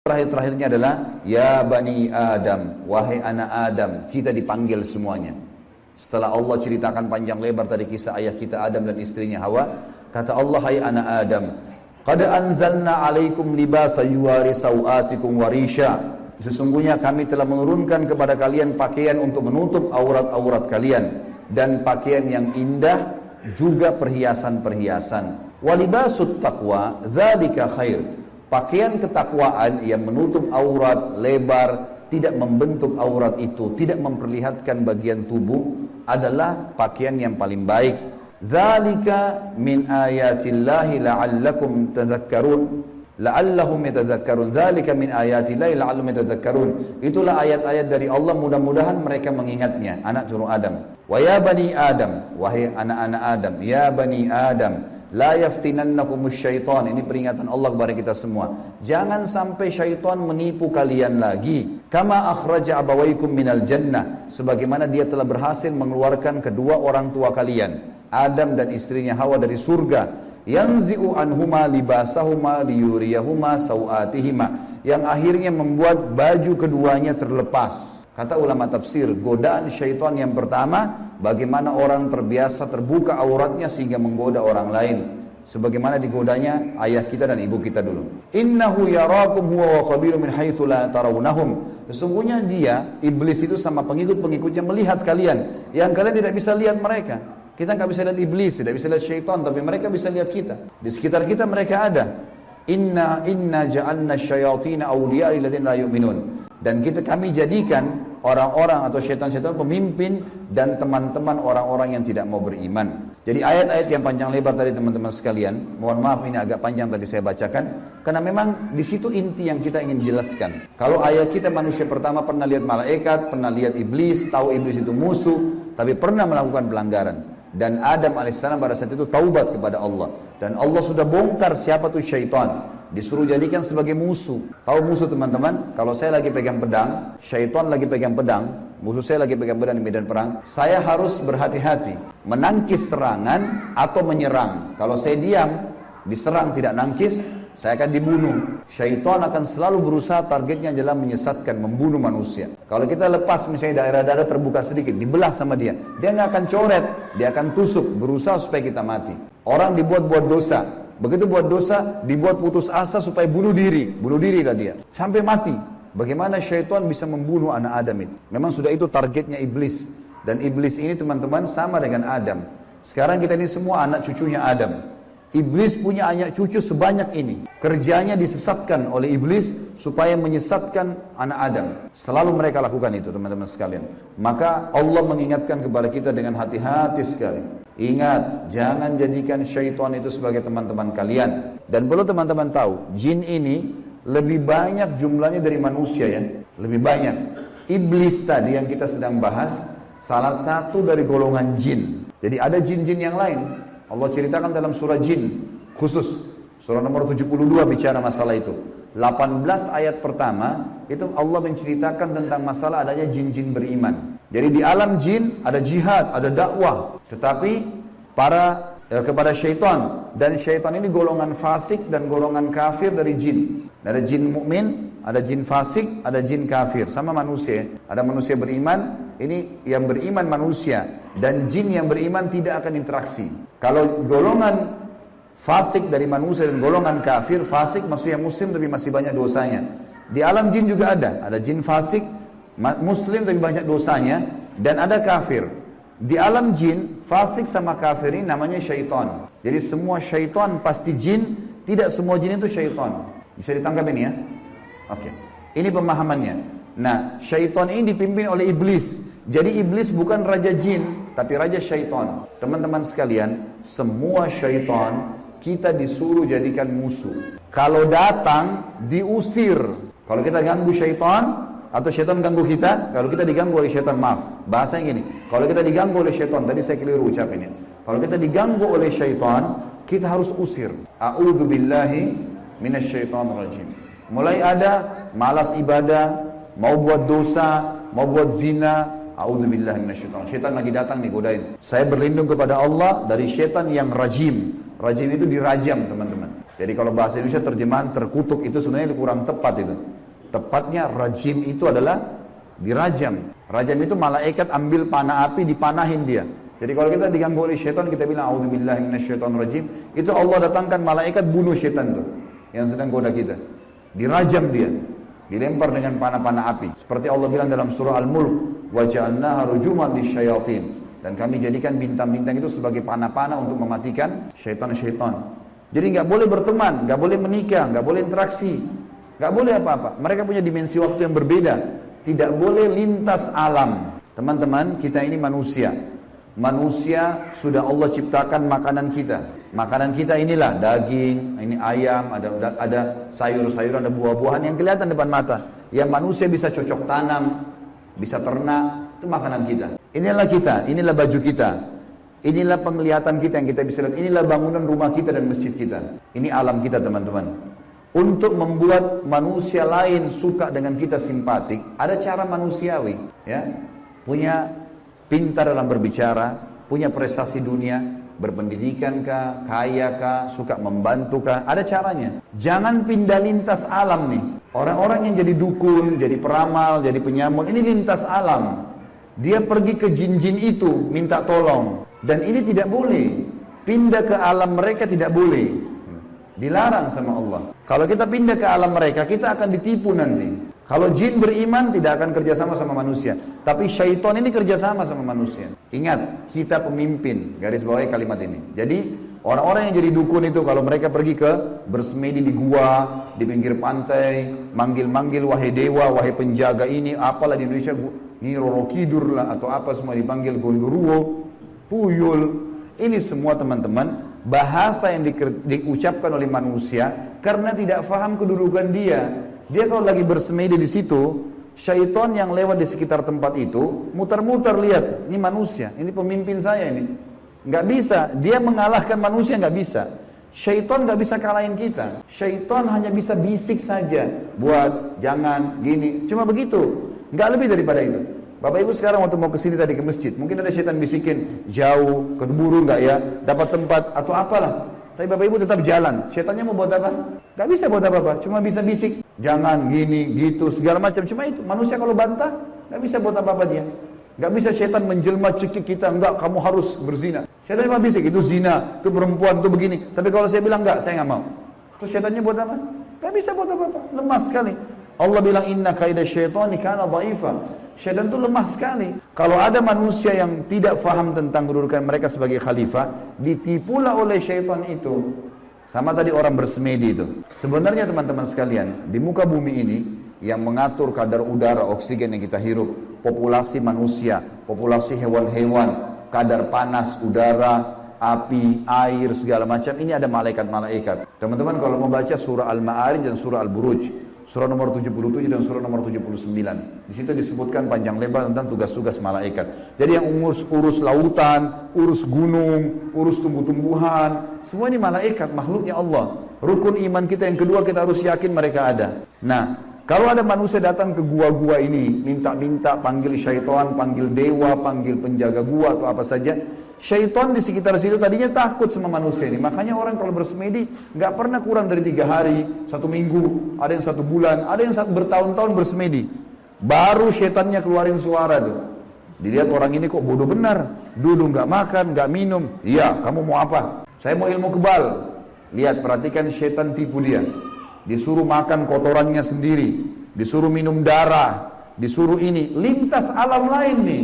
Terakhir-terakhirnya adalah ya bani Adam, wahai anak Adam. Kita dipanggil semuanya. Setelah Allah ceritakan panjang lebar tadi kisah ayah kita Adam dan istrinya Hawa, kata Allah, hai anak Adam, qad anzalna alaikum libasa yuwari sawatikum warisha. Sesungguhnya kami telah menurunkan kepada kalian pakaian untuk menutup aurat-aurat kalian dan pakaian yang indah, juga perhiasan-perhiasan. Walibasut taqwa dzalika khair. Pakaian ketakwaan yang menutup aurat lebar, tidak membentuk aurat itu, tidak memperlihatkan bagian tubuh, adalah pakaian yang paling baik. Dzalika min ayatillahi la'allakum tadhakkarun. La'allahum yatadhakkarun. Dzalika min ayatillahi la'allahum yatadhakkarun. Itulah ayat-ayat dari Allah, mudah-mudahan mereka mengingatnya, anak cucu Adam. Wa ya bani Adam, wahai anak-anak Adam, ya bani Adam, la yaftinannakumus syaitan. Ini peringatan Allah kepada kita semua. Jangan sampai syaitan menipu kalian lagi. Kama akhraja abawaikum minal jannah. Sebagaimana dia telah berhasil mengeluarkan kedua orang tua kalian, Adam dan istrinya Hawa, dari surga. Yanzi'u anhuma libasahuma liyuriyahuma sawatihima. Yang akhirnya membuat baju keduanya terlepas. Kata ulama tafsir, godaan syaitan yang pertama, bagaimana orang terbiasa terbuka auratnya sehingga menggoda orang lain. Sebagaimana digodanya ayah kita dan ibu kita dulu. Innahu yarakum huwa wa qabilu min haitsu la tarawnahum. Sesungguhnya dia, iblis itu sama pengikut-pengikutnya melihat kalian yang kalian tidak bisa lihat mereka. Kita nggak bisa lihat iblis, tidak bisa lihat syaitan, tapi mereka bisa lihat kita. Di sekitar kita mereka ada. Inna ja'alna syayatina awliya lilladzina la yu'minun. Dan kami jadikan orang-orang atau syaitan-syaitan pemimpin dan teman-teman orang-orang yang tidak mau beriman. Jadi ayat-ayat yang panjang lebar tadi teman-teman sekalian, mohon maaf ini agak panjang tadi saya bacakan, karena memang di situ inti yang kita ingin jelaskan. Kalau ayat kita manusia pertama pernah lihat malaikat, pernah lihat iblis, tahu iblis itu musuh, tapi pernah melakukan pelanggaran. Dan Adam alaihissalam pada saat itu taubat kepada Allah. Dan Allah sudah bongkar siapa tuh syaitan. Disuruh jadikan sebagai musuh. Tahu musuh teman-teman? Kalau saya lagi pegang pedang, syaitan lagi pegang pedang, musuh saya lagi pegang pedang di medan perang, saya harus berhati-hati menangkis serangan atau menyerang. Kalau saya diam, diserang tidak nangkis, saya akan dibunuh. Syaitan akan selalu berusaha, targetnya adalah menyesatkan, membunuh manusia. Kalau kita lepas misalnya daerah dada terbuka sedikit, dibelah sama dia nggak akan coret, dia akan tusuk, berusaha supaya kita mati. Orang dibuat dosa, begitu buat dosa, dibuat putus asa supaya bunuh dirilah dia, sampai mati. Bagaimana syaitan bisa membunuh anak Adam itu? Memang sudah itu targetnya iblis. Dan iblis ini teman-teman sama dengan Adam. Sekarang kita ini semua anak cucunya Adam. Iblis punya anak cucu sebanyak ini. Kerjanya disesatkan oleh iblis supaya menyesatkan anak Adam. Selalu mereka lakukan itu teman-teman sekalian. Maka Allah mengingatkan kepada kita dengan hati-hati sekali. Ingat, jangan jadikan syaitan itu sebagai teman-teman kalian. Dan perlu teman-teman tahu, jin ini lebih banyak jumlahnya dari manusia ya. Lebih banyak. Iblis tadi yang kita sedang bahas, salah satu dari golongan jin. Jadi ada jin-jin yang lain. Allah ceritakan dalam surah jin khusus, surah nomor 72 bicara masalah itu. 18 ayat pertama itu Allah menceritakan tentang masalah adanya jin-jin beriman. Jadi di alam jin ada jihad, ada dakwah, tetapi kepada syaitan, dan syaitan ini golongan fasik dan golongan kafir dari jin. Ada jin mukmin, ada jin fasik, ada jin kafir, sama manusia. Ada manusia beriman, ini yang beriman manusia, dan jin yang beriman tidak akan interaksi. Kalau golongan fasik dari manusia dan golongan kafir, fasik maksudnya muslim tapi masih banyak dosanya. Di alam jin juga ada jin fasik, muslim tapi banyak dosanya, dan ada kafir. Di alam jin, fasik sama kafir ini namanya syaitan. Jadi semua syaitan pasti jin, tidak semua jin itu syaitan. Bisa ditangkap ini ya? Oke. Ini pemahamannya. Nah, syaitan ini dipimpin oleh iblis. Jadi iblis bukan raja jin, tapi raja syaitan. Teman-teman sekalian, semua syaitan kita disuruh jadikan musuh. Kalau datang, diusir. Kalau kita ganggu syaitan, atau syaitan ganggu kita, kalau kita diganggu oleh syaitan, maaf, bahasanya gini, kalau kita diganggu oleh syaitan, tadi saya keliru ucapinnya. Kalau kita diganggu oleh syaitan, kita harus usir. A'udzubillahi minasyaitonirrajim. Mulai ada malas ibadah, mau buat dosa, mau buat zina, a'udzubillahi minasyaitonir. Syaitan lagi datang nih godain. Saya berlindung kepada Allah dari syaitan yang rajim. Rajim itu dirajam teman-teman. Jadi kalau bahasa Indonesia terjemahan terkutuk itu sebenarnya kurang tepat itu. Tepatnya rajim itu adalah dirajam. Rajam itu malaikat ambil panah api dipanahin dia. Jadi kalau kita diganggu oleh syaitan kita bilang a'udzubillahi minasyaitonirrajim, itu Allah datangkan malaikat bunuh syaitan tuh yang sedang goda kita. Dirajam dia, dilempar dengan panah-panah api. Seperti Allah bilang dalam surah Al-Mulk, wa ja'alnaha rujuman lisyayatin. Dan kami jadikan bintang-bintang itu sebagai panah-panah untuk mematikan syaitan-syaitan. Jadi nggak boleh berteman, nggak boleh menikah, nggak boleh interaksi, nggak boleh apa-apa. Mereka punya dimensi waktu yang berbeda. Tidak boleh lintas alam. Teman-teman, kita ini manusia. Manusia sudah Allah ciptakan makanan kita. Makanan kita inilah daging, ini ayam, ada sayur-sayuran, ada buah-buahan yang kelihatan depan mata. Yang manusia bisa cocok tanam, bisa ternak, itu makanan kita. Inilah kita, inilah baju kita. Inilah penglihatan kita yang kita bisa lihat. Inilah bangunan rumah kita dan masjid kita. Ini alam kita, teman-teman. Untuk membuat manusia lain suka dengan kita simpatik, ada cara manusiawi, ya. Punya pintar dalam berbicara, punya prestasi dunia, berpendidikan kah, kaya kah, suka membantu kah, ada caranya. Jangan pindah lintas alam nih. Orang-orang yang jadi dukun, jadi peramal, jadi penyamun, ini lintas alam. Dia pergi ke jin-jin itu, minta tolong. Dan ini tidak boleh. Pindah ke alam mereka tidak boleh. Dilarang sama Allah. Kalau kita pindah ke alam mereka, kita akan ditipu nanti. Kalau jin beriman tidak akan kerjasama sama manusia. Tapi syaitan ini kerjasama sama manusia. Ingat, kita pemimpin. Garis bawahi kalimat ini. Jadi orang-orang yang jadi dukun itu kalau mereka pergi ke bersemedi di gua, di pinggir pantai, manggil-manggil wahai dewa, wahai penjaga ini, apalah di Indonesia, ini Roro Kidur lah atau apa semua dipanggil Gondoruo, Tuyul. Ini semua teman-teman bahasa yang diucapkan oleh manusia karena tidak faham kedudukan dia. Dia kalau lagi bersemedi di situ, syaitan yang lewat di sekitar tempat itu muter-muter lihat, ini manusia, ini pemimpin saya ini. Nggak bisa, dia mengalahkan manusia nggak bisa. Syaitan nggak bisa kalahin kita. Syaitan hanya bisa bisik saja, buat jangan gini, cuma begitu, nggak lebih daripada itu. Bapak Ibu sekarang waktu mau kesini tadi ke masjid, mungkin ada syaitan bisikin jauh, keburu nggak ya, dapat tempat atau apalah. Tapi Bapak Ibu tetap jalan. Syaitannya mau buat apa? Gak bisa buat apa-apa, cuma bisa bisik. Jangan gini, gitu, segala macam. Cuma itu, manusia kalau bantah, gak bisa buat apa-apa dia. Gak bisa syaitan menjelma cekik kita, enggak, kamu harus berzina. Syaitan cuma bisik, itu zina, itu perempuan, itu begini. Tapi kalau saya bilang enggak, saya gak mau. Terus syaitannya buat apa? Gak bisa buat apa-apa, lemah sekali. Allah bilang, inna kaidah syaitani kana dha'ifa. Syaitan itu lemah sekali. Kalau ada manusia yang tidak faham tentang kedudukan mereka sebagai khalifah, ditipulah oleh syaitan itu. Sama tadi orang bersemedi itu. Sebenarnya teman-teman sekalian, di muka bumi ini yang mengatur kadar udara, oksigen yang kita hirup, populasi manusia, populasi hewan-hewan, kadar panas udara, api, air, segala macam, ini ada malaikat-malaikat. Teman-teman kalau membaca surah Al-Ma'arij dan surah Al-Buruj, surah nomor 77 dan surah nomor 79. Di situ disebutkan panjang lebar tentang tugas-tugas malaikat. Jadi yang urus lautan, urus gunung, urus tumbuh-tumbuhan, semua ini malaikat, makhluknya Allah. Rukun iman kita yang kedua, kita harus yakin mereka ada. Nah, kalau ada manusia datang ke gua-gua ini, minta-minta, panggil syaitan, panggil dewa, panggil penjaga gua atau apa saja, syaitan di sekitar situ tadinya takut sama manusia ini. Makanya orang kalau bersemedi nggak pernah kurang dari 3 hari, 1 minggu, ada yang 1 bulan, ada yang bertahun-tahun bersemedi. Baru syaitannya keluarin suara tuh. Dilihat orang ini kok bodoh benar, dulu nggak makan, nggak minum. Iya, kamu mau apa? Saya mau ilmu kebal. Lihat, perhatikan syaitan tipu dia. Disuruh makan kotorannya sendiri, disuruh minum darah, disuruh ini, lintas alam lain nih.